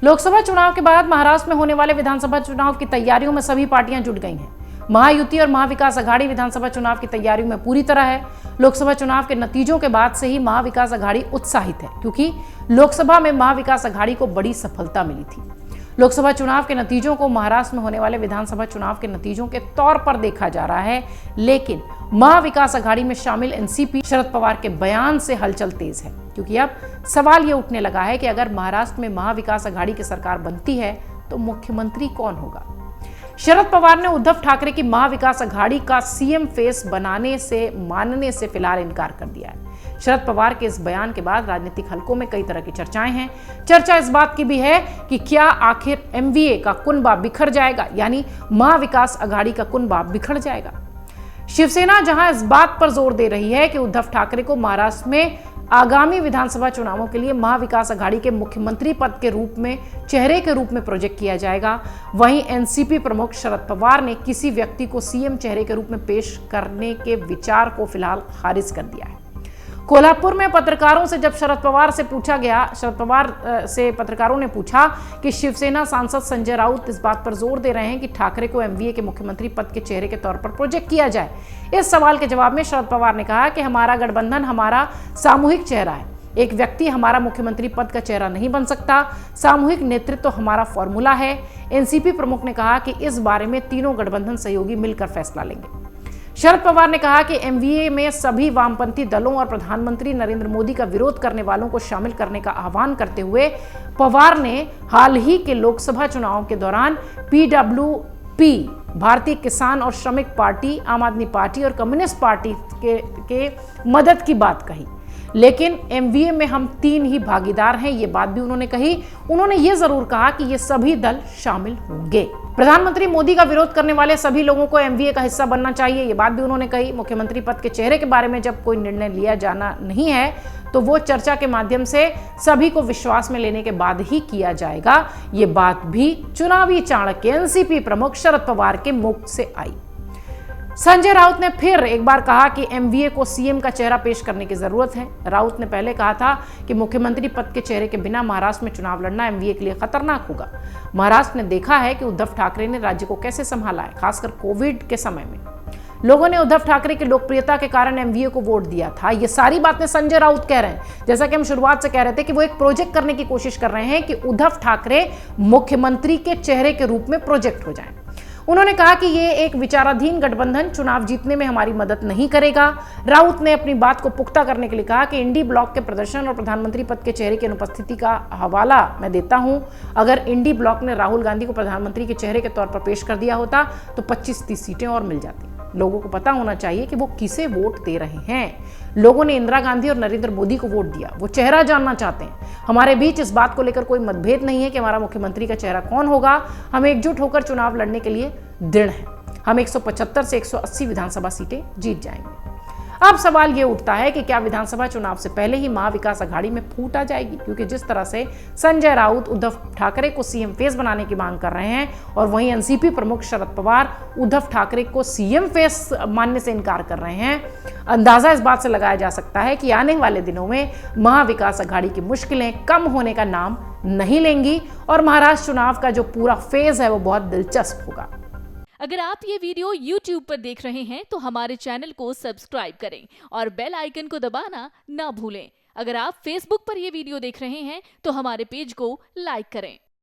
लोकसभा चुनाव के बाद महाराष्ट्र में होने वाले विधानसभा चुनाव की तैयारियों में सभी पार्टियां जुट गई हैं। महायुति और महाविकास अघाड़ी विधानसभा चुनाव की तैयारियों में पूरी तरह है। लोकसभा चुनाव के नतीजों के बाद से ही महाविकास अघाड़ी उत्साहित है, क्योंकि लोकसभा में महाविकास अघाड़ी को बड़ी सफलता मिली थी। लोकसभा चुनाव के नतीजों को महाराष्ट्र में होने वाले विधानसभा चुनाव के नतीजों के तौर पर देखा जा रहा है, लेकिन महाविकास अघाड़ी में शामिल एनसीपी शरद पवार के बयान से हलचल तेज है, क्योंकि अब सवाल यह उठने लगा है कि अगर महाराष्ट्र में महाविकास अघाड़ी की सरकार बनती है तो मुख्यमंत्री कौन होगा। शरद पवार ने उद्धव ठाकरे की महाविकास अघाड़ी का सीएम फेस मानने से फिलहाल इनकार कर दिया है। शरद पवार के इस बयान के बाद राजनीतिक हलकों में कई तरह की चर्चाएं हैं। चर्चा इस बात की भी है कि क्या आखिर एमवीए का कुनबा बिखर जाएगा, यानी महाविकास अघाड़ी का कुनबा बिखर जाएगा। शिवसेना जहां इस बात पर जोर दे रही है कि उद्धव ठाकरे को महाराष्ट्र में आगामी विधानसभा चुनावों के लिए महाविकास अघाड़ी के मुख्यमंत्री पद के रूप में चेहरे के रूप में प्रोजेक्ट किया जाएगा, वहीं एनसीपी प्रमुख शरद पवार ने किसी व्यक्ति को सीएम चेहरे के रूप में पेश करने के विचार को फिलहाल खारिज कर दिया है। कोल्हापुर में पत्रकारों से जब शरद पवार से पत्रकारों ने पूछा कि शिवसेना सांसद संजय राउत इस बात पर जोर दे रहे हैं कि ठाकरे को एमवीए के मुख्यमंत्री पद के चेहरे के तौर पर प्रोजेक्ट किया जाए। इस सवाल के जवाब में शरद पवार ने कहा कि हमारा गठबंधन हमारा सामूहिक चेहरा है, एक व्यक्ति हमारा मुख्यमंत्री पद का चेहरा नहीं बन सकता। सामूहिक नेतृत्व तो हमारा फॉर्मूला है। एनसीपी प्रमुख ने कहा कि इस बारे में तीनों गठबंधन सहयोगी मिलकर फैसला लेंगे। शरद पवार ने कहा कि एमवीए में सभी वामपंथी दलों और प्रधानमंत्री नरेंद्र मोदी का विरोध करने वालों को शामिल करने का आह्वान करते हुए पवार ने हाल ही के लोकसभा चुनाव के दौरान पीडब्ल्यूपी, भारतीय किसान और श्रमिक पार्टी, आम आदमी पार्टी और कम्युनिस्ट पार्टी के मदद की बात कही, लेकिन एमवीए में हम तीन ही भागीदार हैं, ये बात भी उन्होंने कही। उन्होंने ये जरूर कहा कि ये सभी दल शामिल होंगे। प्रधानमंत्री मोदी का विरोध करने वाले सभी लोगों को एमवीए का हिस्सा बनना चाहिए, ये बात भी उन्होंने कही। मुख्यमंत्री पद के चेहरे के बारे में जब कोई निर्णय लिया जाना नहीं है तो वो चर्चा के माध्यम से सभी को विश्वास में लेने के बाद ही किया जाएगा, ये बात भी चुनावी चाणक्य एनसीपी प्रमुख शरद पवार के मुख से आई। संजय राउत ने फिर एक बार कहा कि एमवीए को सीएम का चेहरा पेश करने की जरूरत है। राउत ने पहले कहा था कि मुख्यमंत्री पद के चेहरे के बिना महाराष्ट्र में चुनाव लड़ना एमवीए के लिए खतरनाक होगा। महाराष्ट्र ने देखा है कि उद्धव ठाकरे ने राज्य को कैसे संभाला है, खासकर कोविड के समय में। लोगों ने उद्धव ठाकरे की लोकप्रियता के कारण एमवीए को वोट दिया था। ये सारी बातें संजय राउत कह रहे हैं। जैसा कि हम शुरुआत से कह रहे थे कि वो एक प्रोजेक्ट करने की कोशिश कर रहे हैं कि उद्धव ठाकरे मुख्यमंत्री के चेहरे के रूप में प्रोजेक्ट हो जाएं। उन्होंने कहा कि ये एक विचाराधीन गठबंधन चुनाव जीतने में हमारी मदद नहीं करेगा। राउत ने अपनी बात को पुख्ता करने के लिए कहा कि इंडी ब्लॉक के प्रदर्शन और प्रधानमंत्री पद के चेहरे की अनुपस्थिति का हवाला मैं देता हूं। अगर इंडी ब्लॉक ने राहुल गांधी को प्रधानमंत्री के चेहरे के तौर पर पेश कर दिया होता तो 25-30 सीटें और मिल जाती। लोगों को पता होना चाहिए कि वो किसे वोट दे रहे हैं। लोगों ने इंदिरा गांधी और नरेंद्र मोदी को वोट दिया, वो चेहरा जानना चाहते हैं। हमारे बीच इस बात को लेकर कोई मतभेद नहीं है कि हमारा मुख्यमंत्री का चेहरा कौन होगा। हम एकजुट होकर चुनाव लड़ने के लिए दृढ़ हैं। हम 175 से 180 विधानसभा सीटें जीत जाएंगे। अब सवाल ये उठता है कि क्या विधानसभा चुनाव से पहले ही महाविकास अघाड़ी में फूट आ जाएगी, क्योंकि जिस तरह से संजय राउत उद्धव ठाकरे को सीएम फेस बनाने की मांग कर रहे हैं और वहीं एनसीपी प्रमुख शरद पवार उद्धव ठाकरे को सीएम फेस मानने से इनकार कर रहे हैं, अंदाजा इस बात से लगाया जा सकता है कि आने वाले दिनों में महाविकास अघाड़ी की मुश्किलें कम होने का नाम नहीं लेंगी और महाराष्ट्र चुनाव का जो पूरा फेज है वो बहुत दिलचस्प होगा। अगर आप ये वीडियो YouTube पर देख रहे हैं तो हमारे चैनल को सब्सक्राइब करें और बेल आइकन को दबाना ना भूलें। अगर आप Facebook पर ये वीडियो देख रहे हैं तो हमारे पेज को लाइक करें।